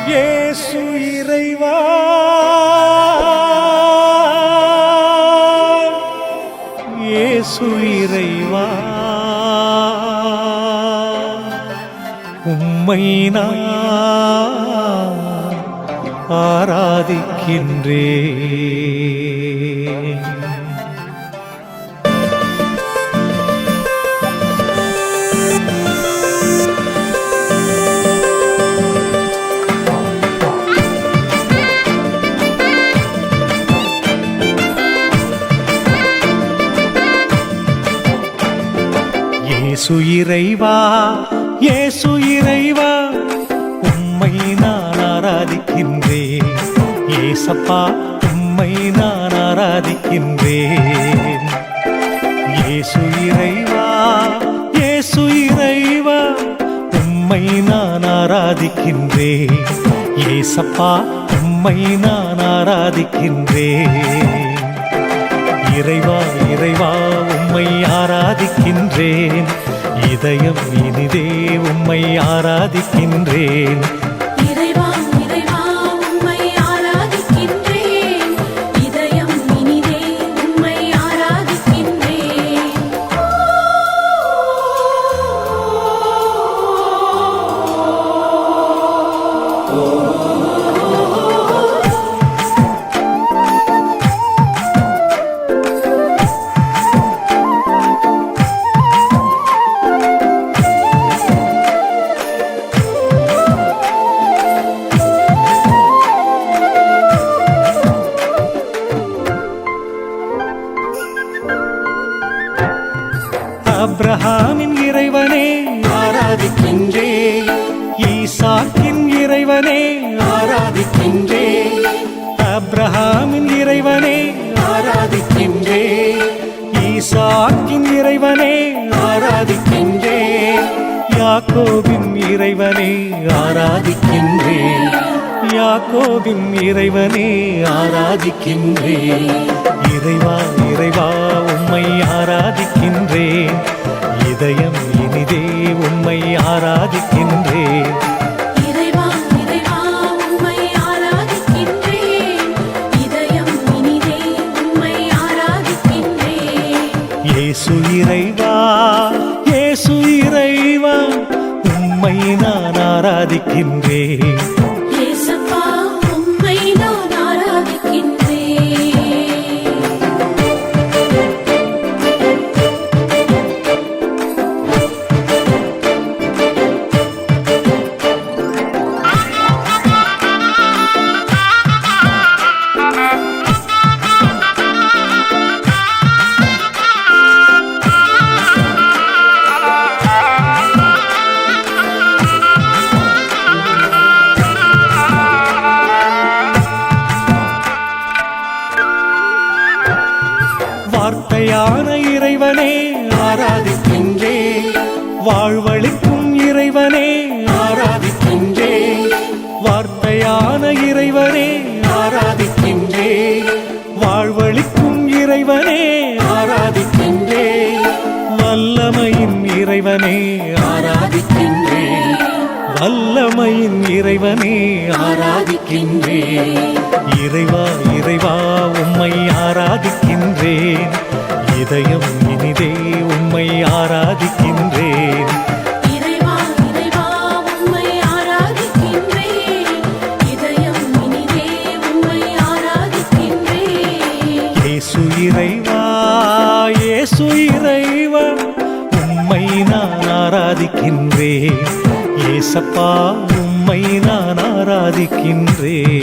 இயேசு இறைவா, இயேசு இறைவா, உம்மை நான் ஆராதிக்கின்றேன். இயேசு இறைவா, இயேசு இறைவா, உம்மை நான் ஆராதிக்கின்றேன். இயேசப்பா, உம்மை நான் ஆராதிக்கின்றேன். இயேசு இறைவா, இயேசு இறைவா, உம்மை நான் ஆராதிக்கின்றேன். இயேசப்பா, உம்மை நான் ஆராதிக்கின்றேன். இறைவா, இறைவா, உம்மை ஆராதிக்கின்றேன். இதயம் இனிதே உம்மை ஆராதிக்கின்றேன். இறைவா, இறைவா, உம்மை ஆராதிக்கின்றேன். இதயம் இனிதே உம்மை ஆராதிக்கின்றேன். அப்ரஹாமின் இறைவனே ஆராதிக்கின்றேன். ஈசாக்கின் இறைவனே ஆராதிக்கின்றேன். அப்ரஹாமின் இறைவனே ஆராதிக்கின்றேன். ஈசாக்கின் இறைவனே ஆராதிக்கின்றேன். யாக்கோபின் இறைவனே ஆராதிக்கின்றேன். யாக்கோபின் இறைவனே ஆராதிக்கின்றேன். இறைவா, இறைவா, உம்மை ஆராதிக்கின்றேன். இதயம் இனிதே உம்மை ஆராதிக்கின்றேன். இறைவா, இறைவா, உம்மை ஆராதிக்கின்றேன். இதயம் இனிதே உம்மை ஆராதிக்கின்றேன். இயேசு இறைவா, இயேசு இறைவா, உம்மை நான் ஆராதிக்கின்றேன். இயேசப்பா, உம்மை நான் ஆராதிக்கின்றேன். வார்த்தையான இறைவனே ஆராதிக்கின்றேன். வாழ்வளிக்கும் இறைவனே ஆராதிக்கின்றேன். வார்த்தையான இறைவனே ஆராதிக்கின்றேன். வாழ்வளிக்கும் இறைவனே ஆராதிக்கின்றேன். வல்லமையின் இறைவனே ஆராதிக்கின்றேன். வல்லமையின் இறைவனே ஆராதிக்கின்றேன். இறைவா, இறைவா, உம்மை ஆராதிக்கின்றேன். இதயம் இனிதே உம்மை ஆராதிக்கின்றேன். இறைவா, இறைவா, உம்மை ஆராதிக்கின்றேன். இதயம் இனிதே உம்மை ஆராதிக்கின்றேன். இயேசு இறைவா, இயேசு இறைவா, உம்மை நான் ஆராதிக்கின்றேன். இயேசப்பா, உம்மை நான் ஆராதிக்கின்றேன்.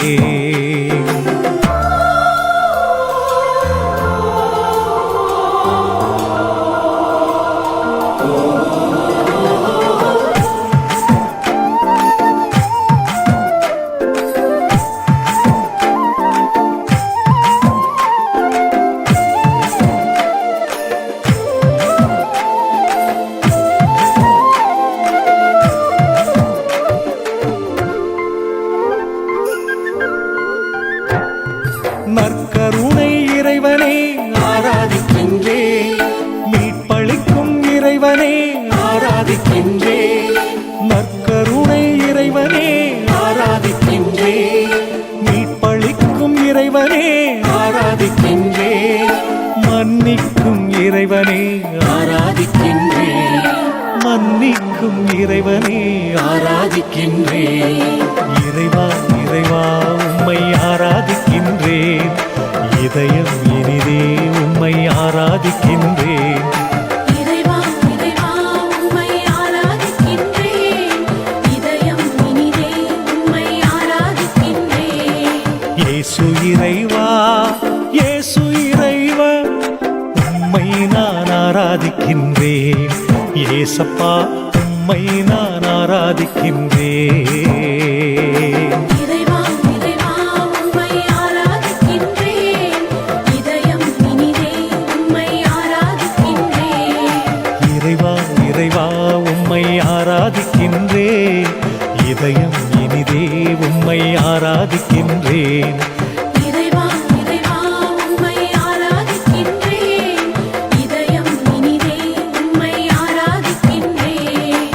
மன்னிக்கும் இறைவனே ஆராதிக்கின்றேன். இறைவா இறைவா உம்மை ஆராதிக்கின்றேன். இதயம் இனிதே உம்மை ஆராதிக்கின்றேன். இறைவா இறைவா உம்மை ஆராதிக்கின்றேன். இதயம் இனிதே உம்மை ஆராதிக்கின்றேன். இயேசு இறைவா இயேசு இறைவா உம்மை நான் ஆராதிக்கின்றேன். இயேசப்பா உம்மை நான் ஆராதிக்கின்றேன். இறைவா இறைவா உம்மை ஆராதிக்கின்றேன். இதயம் இனிதே உம்மை ஆராதிக்கின்றேன். இறைவா இறைவா உம்மை ஆராதிக்கின்றேன். இதயம் இனிதே உம்மை ஆராதிக்கின்றேன். இறைவா இறைவா உம்மை ஆராதிக்கின்றேன். இதயம் இனிதே உம்மை ஆராதிக்கின்றேன்.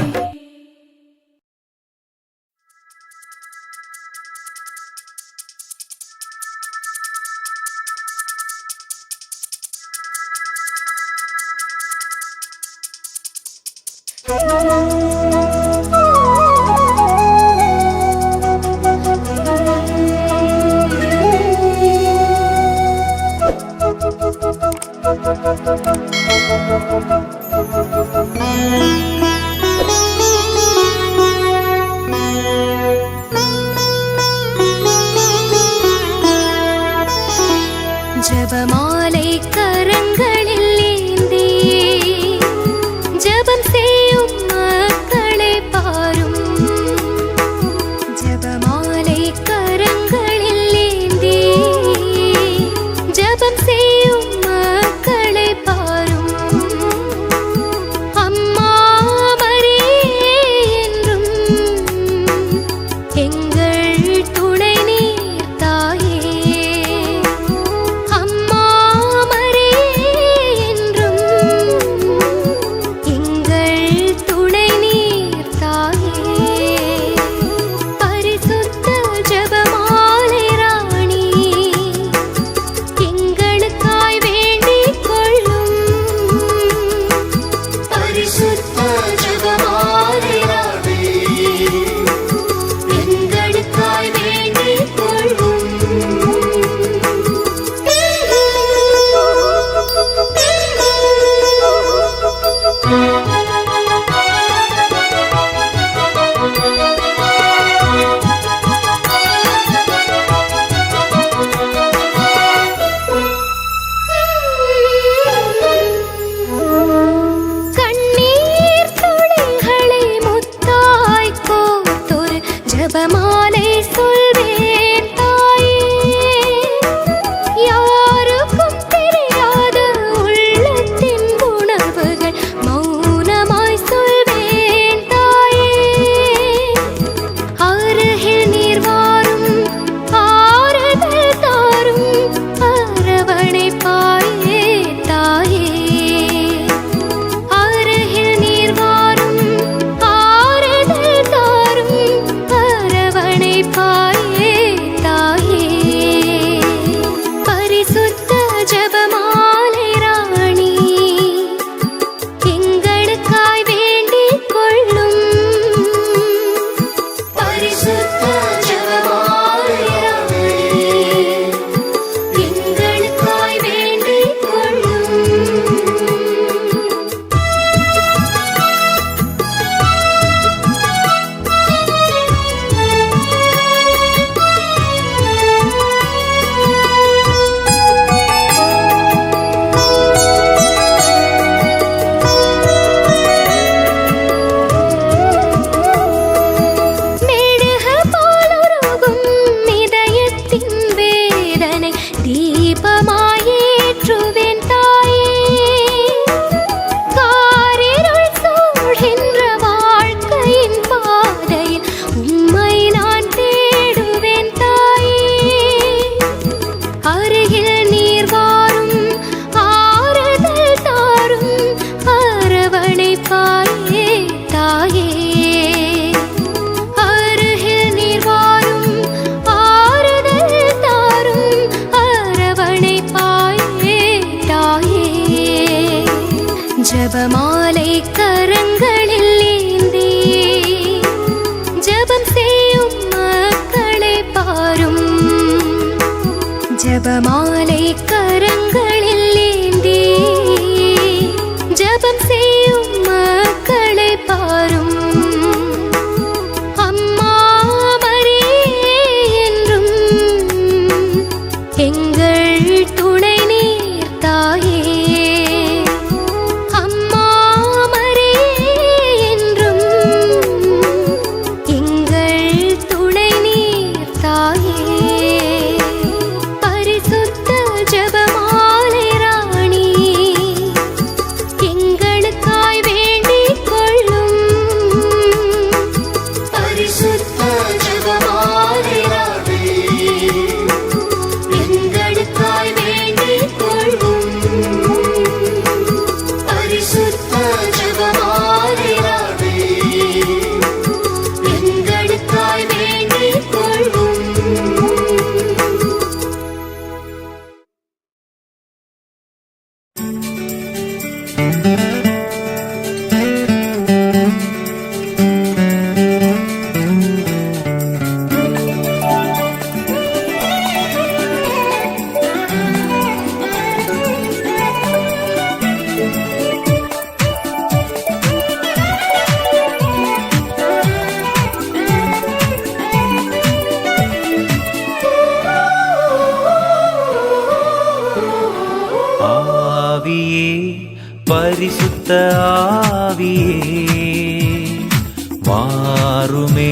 வாருமே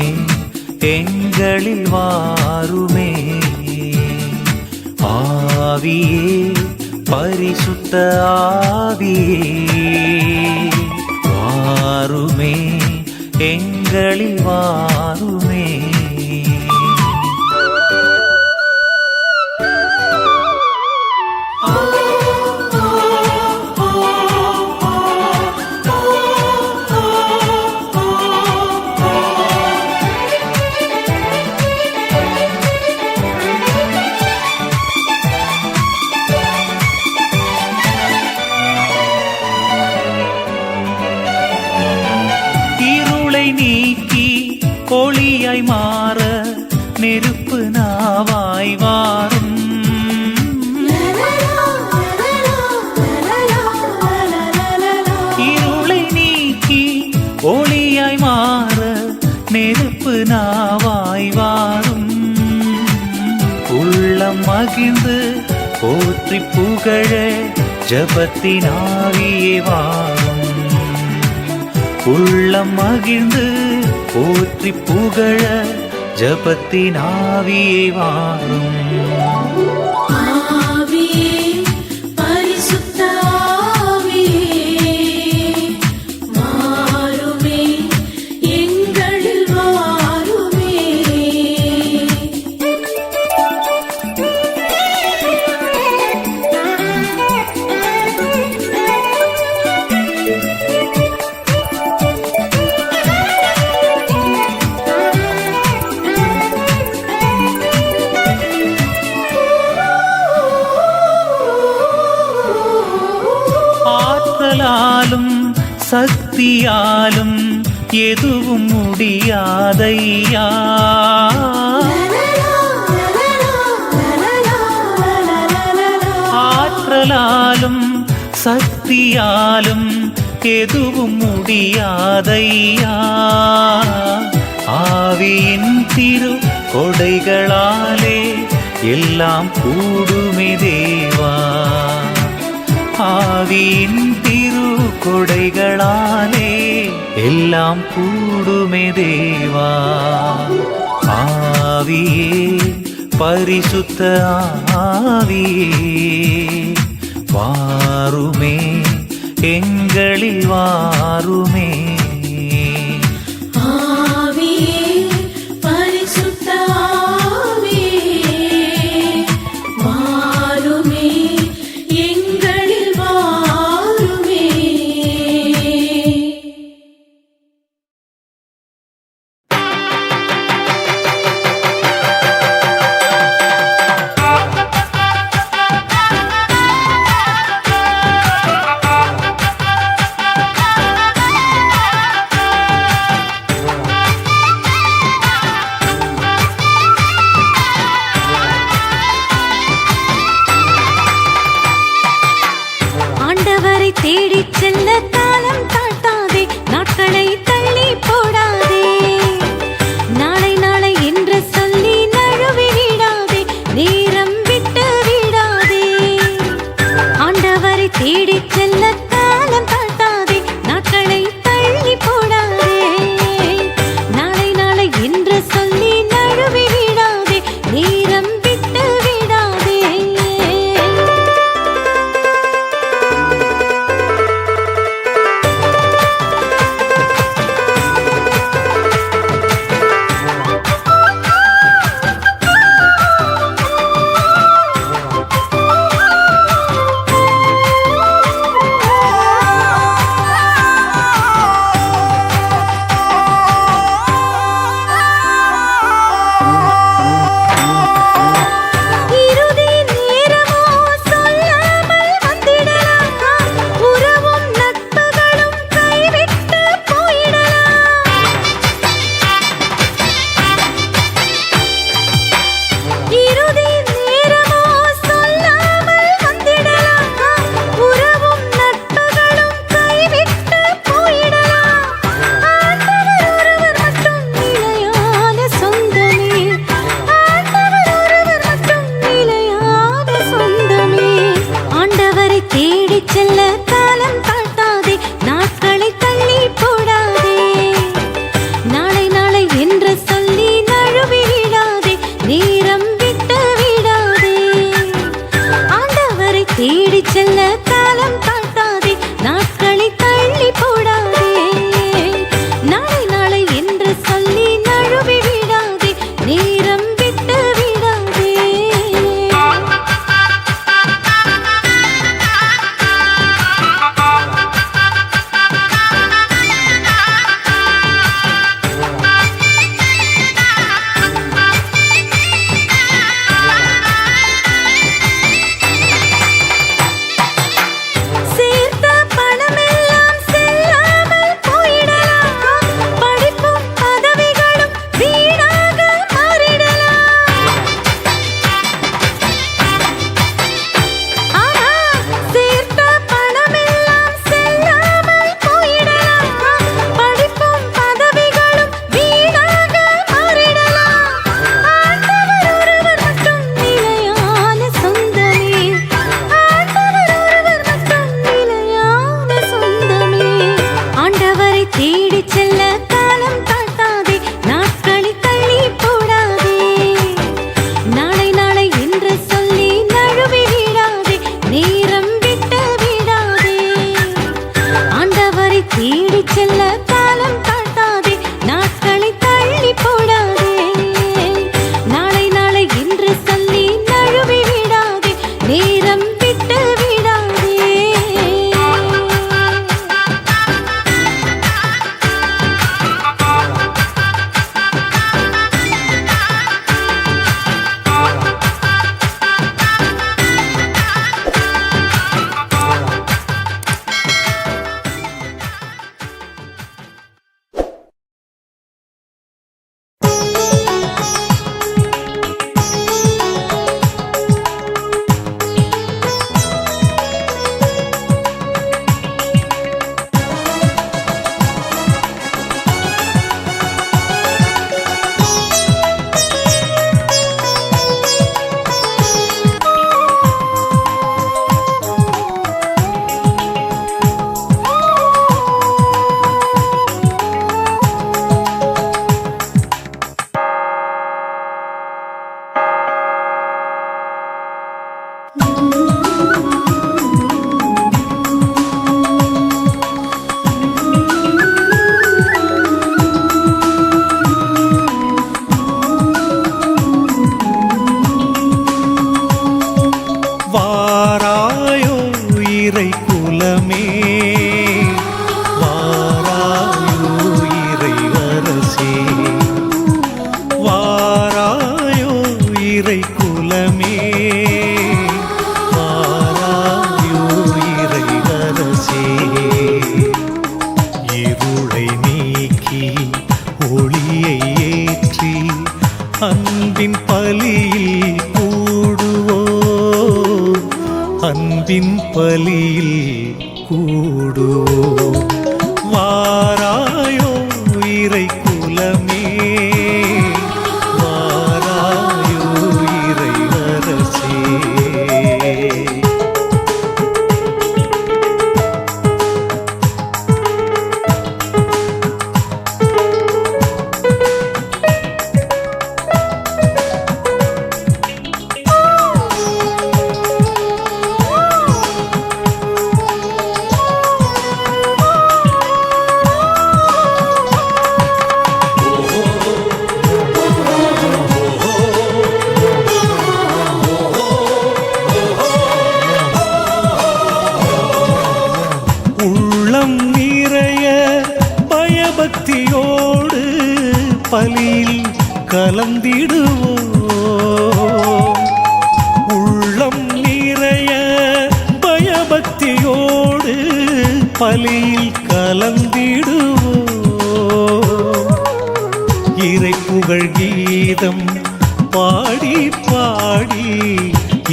எங்களில் வாருமே ஆவியே பரிசுத்த ஆவியே வாருமே எங்களில் வாருமே நீக்கி ஒளியாய் மாற நெருப்பு நாவாய் வாரும் இருளை நீக்கி ஒளியாய் மாற நெருப்பு நாவாய் வாரும் உள்ளம் மகிழ்ந்து போற்றி புகழ ஜபத்தின் ஆவியே வாரும் உள்ளம் மகிழ்ந்து போற்றி புகழ ஜபத்தின் ஆவியே வாரும் ஆவியே பரிசுத்த ஆவியே வாருமே எங்களில் வாருமே ஆற்றலாலும் சக்தியாலும் எதுவும் முடியாதையா ஆற்றலாலும் சக்தியாலும் எதுவும் முடியாதையா ஆவியின் திரு கொடைகளாலே எல்லாம் கூடுமே தேவா ஆவியின் திரு கொடைகளாலே எல்லாம் கூடுமே தேவா ஆவியே பரிசுத்த ஆவியே வாருமே எங்களில் வாருமே ஆவியே பரிசுத்த ஆவியே வாருமே எங்களில் வாருமே பலியோடு பலியில் கலந்திடுவோம். உள்ளம் நிறைய பயபக்தியோடு பலியில் கலந்திடுவோம். இறை புகழ் கீதம் பாடி பாடி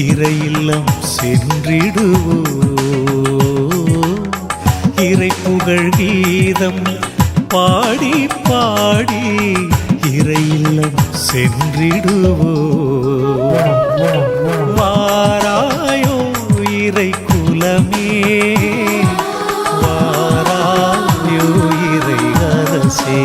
இறை இல்லம் சென்றிடுவோம். இறை புகழ் கீதம் பாடி பாடி இறை இல்லம் சென்றிடுவோம். வாராயோ இறை குலமே, வாராயோ இறை அரசே.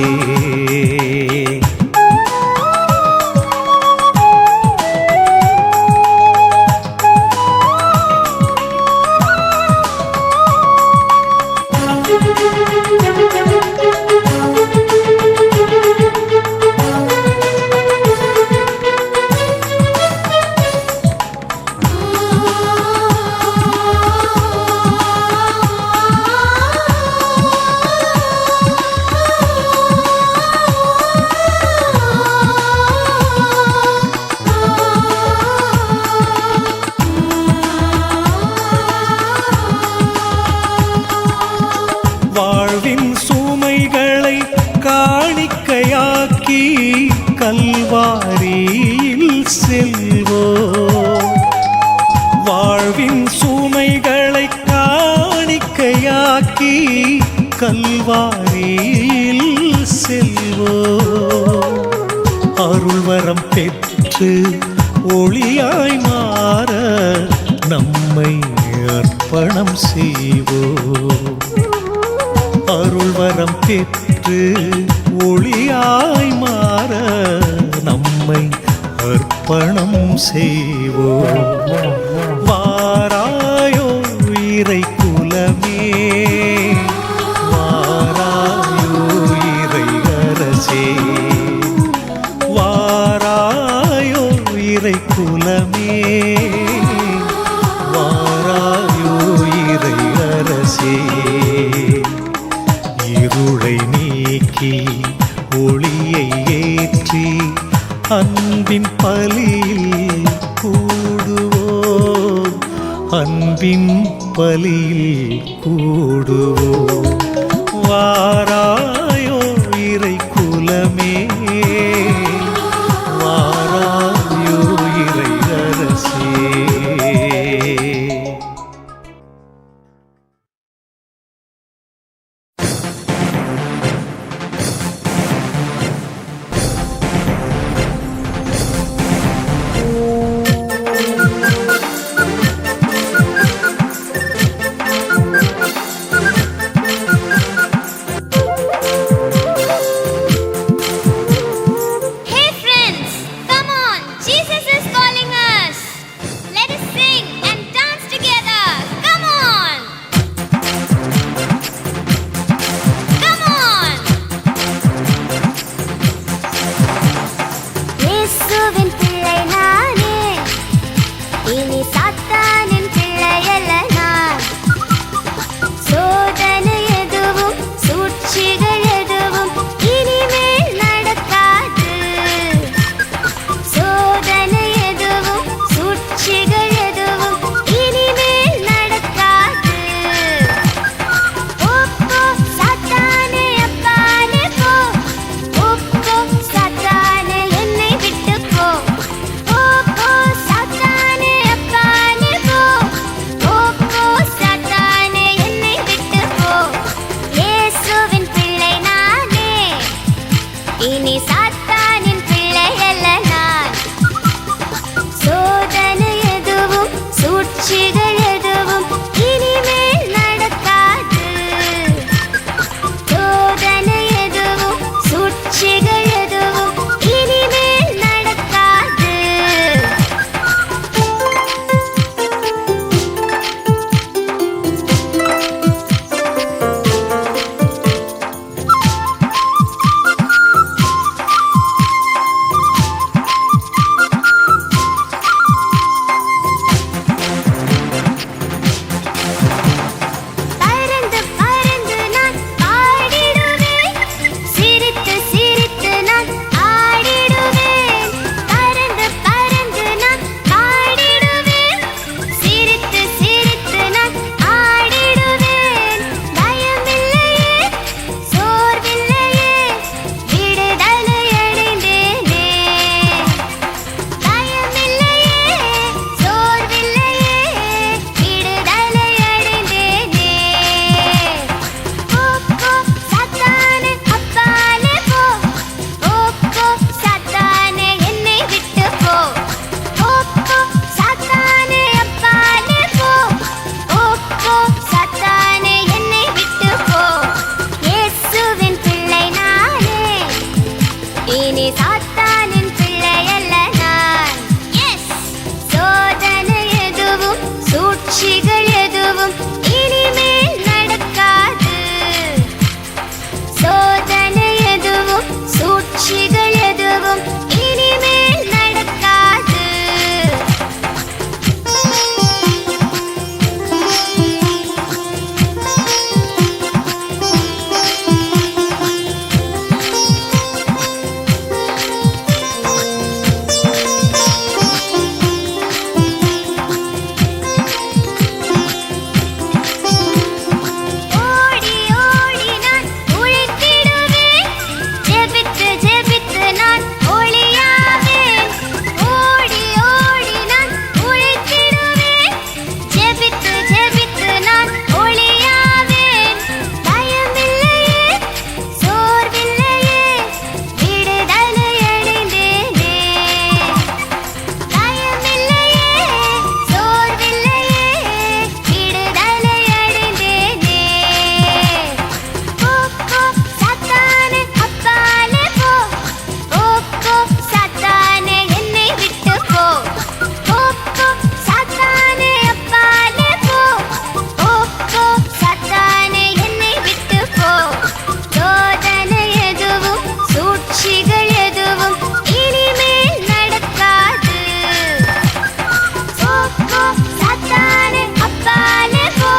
வாழ்வின் சுமைகளை காணிக்கையாக்கி கல்வாரியில் செல்வோம். வாழ்வின் சுமைகளை காணிக்கையாக்கி கல்வாரியில் செல்வோம். அருள்வரம் பெற்று ஒளியாய் மாற நம்மை அர்ப்பணம் செய்வோம். அருள்வரம் பெற்று ஒளியாய் மாற நம்மை அர்ப்பணம் செய்வோம். வாராயோ இறை குலமே, வாராயோ இறை அரசே. வாராயோ இறை குலமே, வாராயோ இறை அரசே. இருளை நீக்கி ஒளியை ஏற்றி அன்பின் பலியில் கூடுவோம். அன்பின் பலியில் கூடுவோம். வாராயோ இறை குலமே, வாராயோ இறை அரசே. இனி சாத்தானின் பிள்ளையல்ல நான். சோதனை எதுவும் சூழ்ச்சிகள் எதுவும் இனிமேல் நடக்காது. சோதனை எதுவும் சூழ்ச்சிகள் எதுவும் இனிமேல் நடக்காது. ஓடி ஓடி நான் உழைத்திடுவேன். ஜெபித்து ஜெபித்து நான் ஒளியாவேன். ஓடி ஓடி நான் உழைத்திடுவேன். ஜெபித்து ஜெபித்து நான் ஒளியாவேன். பயமில்லையே, சோர்வில்லையே, விடுதலை அடைந்தேனே. பயமில்லையே, சோர்வில்லையே, விடுதலை அடைந்தேனே. போ போ சாத்தானே அப்பாலே போ. போ போ சாத்தானே என்னை விட்டு போ. போ போ சாத்தானே அப்பாலே போ. போ போ சாத்தானே என்னை விட்டு போ. சோதனை எதுவும் சூழ்ச்சிகள் எதுவும் இனிமேல் நடக்காது. போ போ சாத்தானே அப்பாலே போ.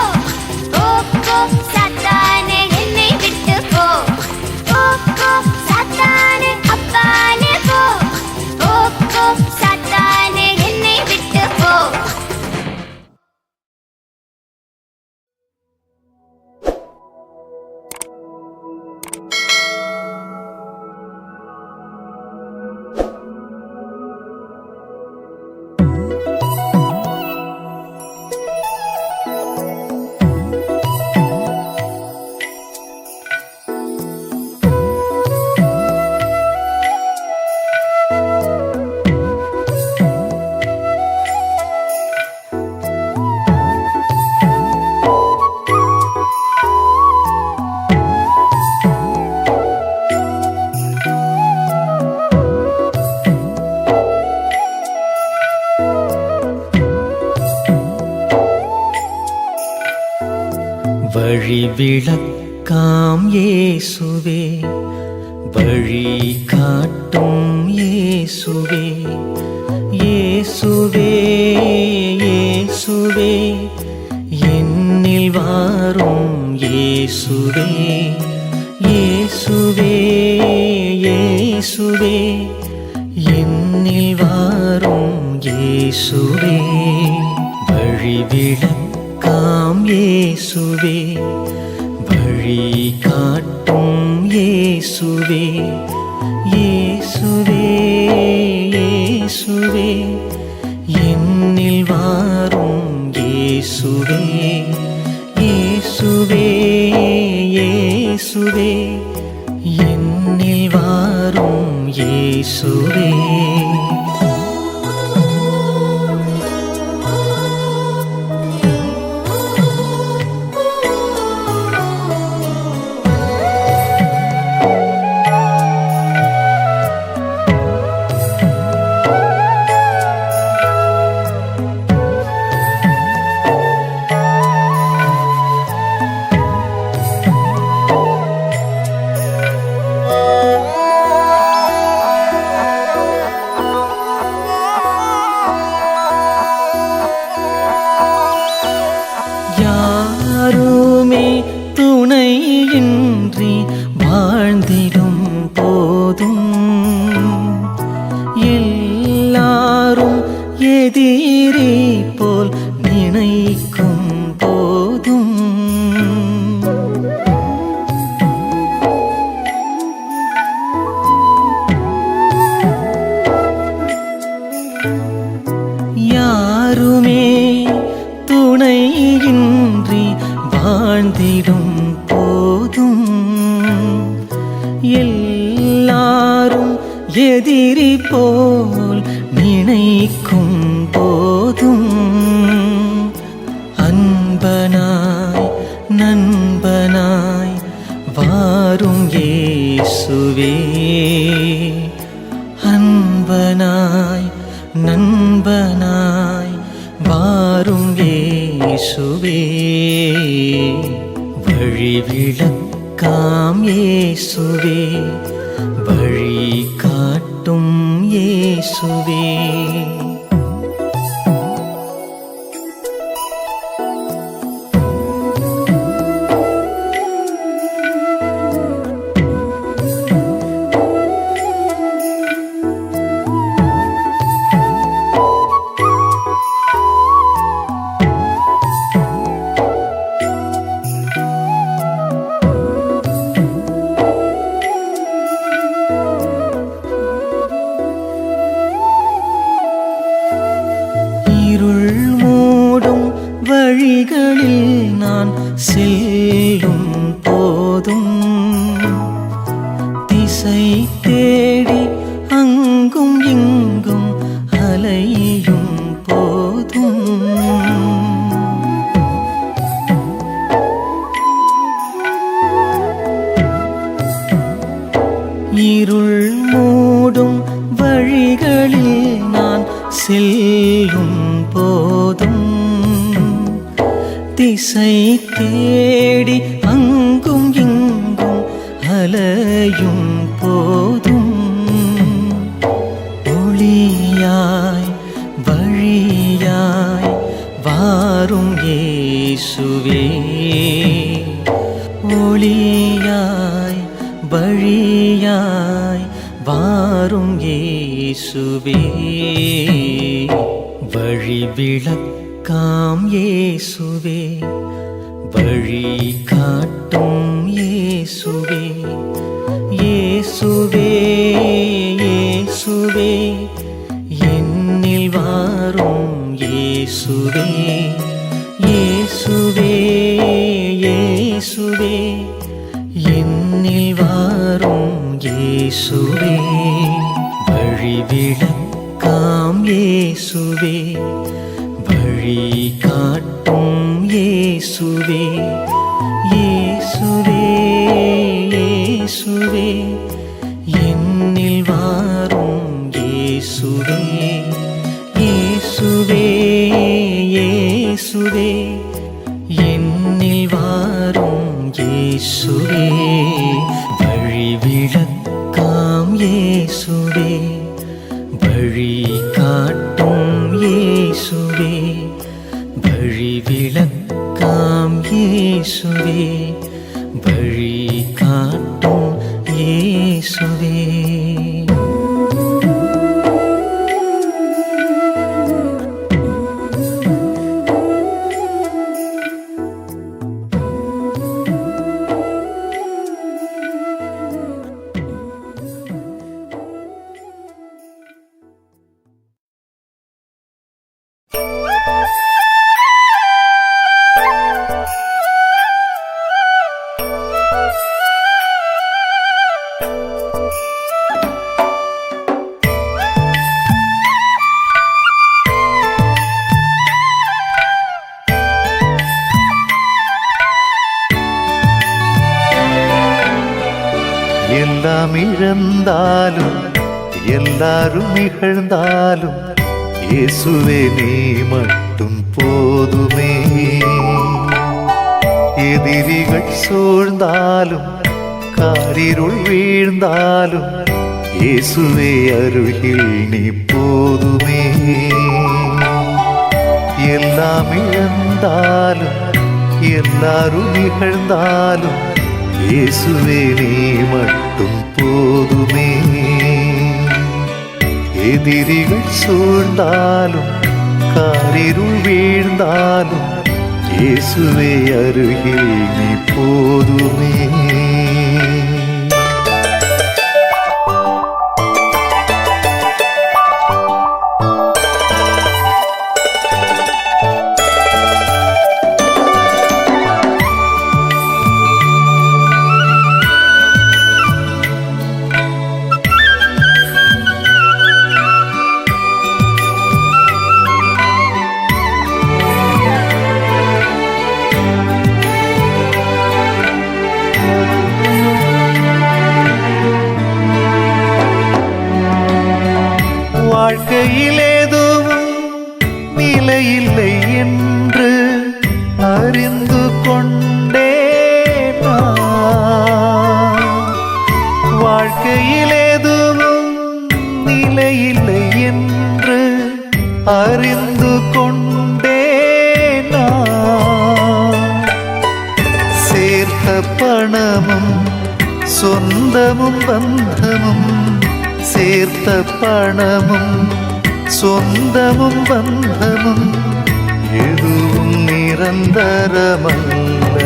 போ போ சாத்தானே என்னை விட்டு போ. போ போ சாத்தானே அப்பாலே போ. போ போ சாத்தானே என்னை விட்டு போ. வழி விளக்காம் இயேசுவே, வழி காட்டும் இயேசுவே, இயேசுவே இயேசுவே, என்னில் வாரும் இயேசுவே, இயேசுவே இயேசுவே, என்னில் வாரும் இயேசுவே. வழி விளக்காம் இயேசுவே, வழி காட்டும் இயேசுவே, இயேசுவே இயேசுவே, என்னில் வாரும் இயேசுவே, இயேசுவே இயேசுவே, என்னில் வாரும் இயேசுவே. யாருமே துணையின்றி வாழ்ந்திடும் போதும், எல்லாரும் எதிரி போல் நினைக்கும் போதும், யாருமே துணையின்றி வாழ்ந்திடும் போதும், எல்லாரும் எதிரி போல் நினைக்கும் போதும், அன்பனாய் நண்பனாய் வாரும் இயேசுவே, இயேசுவே. இருள் மூடும் வழிகளில் நான் செல்லும் போதும் திசை தேடி அங்கும் இங்கும் அலையும் போதும் இருள் மூடும் வழிகளில் நான் செல்லும் போதும் திசை தேடி அங்கும் இங்கும் அலையும் போதும் ஒளியாய் வழியாய் வாரும் இயேசுவே. ஒளியாய் வழியாய் வாரும் இயேசுவே. வழி விளக்காம் இயேசுவே, வழி காட்டும் இயேசுவே. இயேசுவே இயேசுவே என்னில் வாரும் இயேசுவே. இயேசுவே இயேசுவே என்னில் வாரும் இயேசுவே. வழி விளக்காம் இயேசுவே, வழி காட்டும் இயேசுவே. இயேசுவே இயேசுவே என்னில் வாரும் இயேசுவே. இயேசுவே இயேசுவே என்னில் வாரும் இயேசுவே. வழி விளக்காம் இயேசுவே, வழி காட்டும் இயேசுவே. வழி விளக்காம் இயேசுவே, வழி காட்டும் இயேசுவே. எல்லாம் இழந்தாலும் எல்லாரும் இகழ்ந்தாலும் இயேசுவே நீ மட்டும் போதுமே. எதிரிகள் சூழ்ந்தாலும் காரிருள் வீழ்ந்தாலும் இயேசுவே அருகில் நீ போதுமே. எல்லாம் இழந்தாலும் எல்லாரும் இகழ்ந்தாலும் இயேசுவே நீ மட்டும் போதுமே. எதிரிகள் சூழ்ந்தாலும் காரிருள் வீழ்ந்தாலும் இயேசுவே அருகில் நீ போதுமே. வாழ்க்கையில் எதுவும் நிலையில்லை என்று அறிந்து கொண்டேன் நான். வாழ்க்கையில் எதுவும் நிலையில் அறிந்து கொண்டே நான். சேர்த்த பணமும் சொந்தமும் பந்தமும், சேர்த்த பணமும் சொந்தமும் பந்தமும் எதுவும் நிரந்தரமல்ல,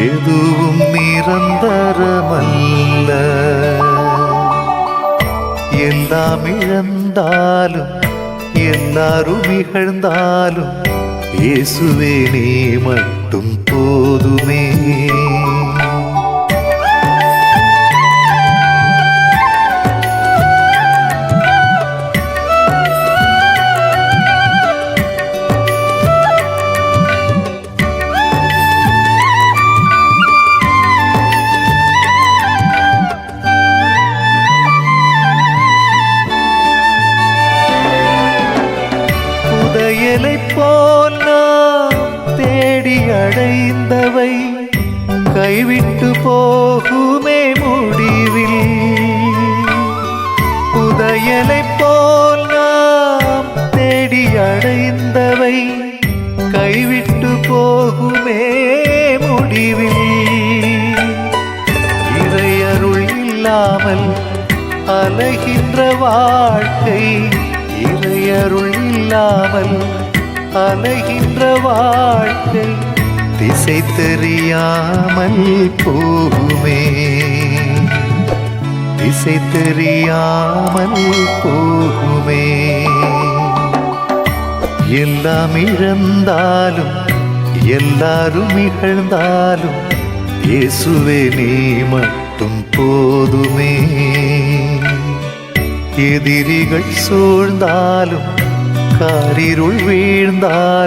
எதுவும் நிரந்தரமல்ல. எல்லாம் இழந்தாலும் எல்லாரும் இகழ்ந்தாலும் இயேசுவே நீ மட்டும் போதுமே. புதையலை போல் நாம் தேடி அடைந்தவை கைவிட்டு போகுமே முடிவில். புதையலை போல் நாம் தேடி அடைந்தவை கைவிட்டு போகுமே முடிவில். இறையருள் இல்லாமல் அலைகின்ற வாழ்க்கை, இறையருள் இல்லாமல் அலைகின்ற வாழ்க்கை திசை தெரியாமல் போகுமே, திசை தெரியாமல் போகுமே. எல்லாம் இழந்தாலும் எல்லாரும் இகழ்ந்தாலும் இயேசுவே நீ மட்டும் போதுமே. எதிரிகள் சூழ்ந்தாலும் காரிருள் வீழ்ந்தாலும்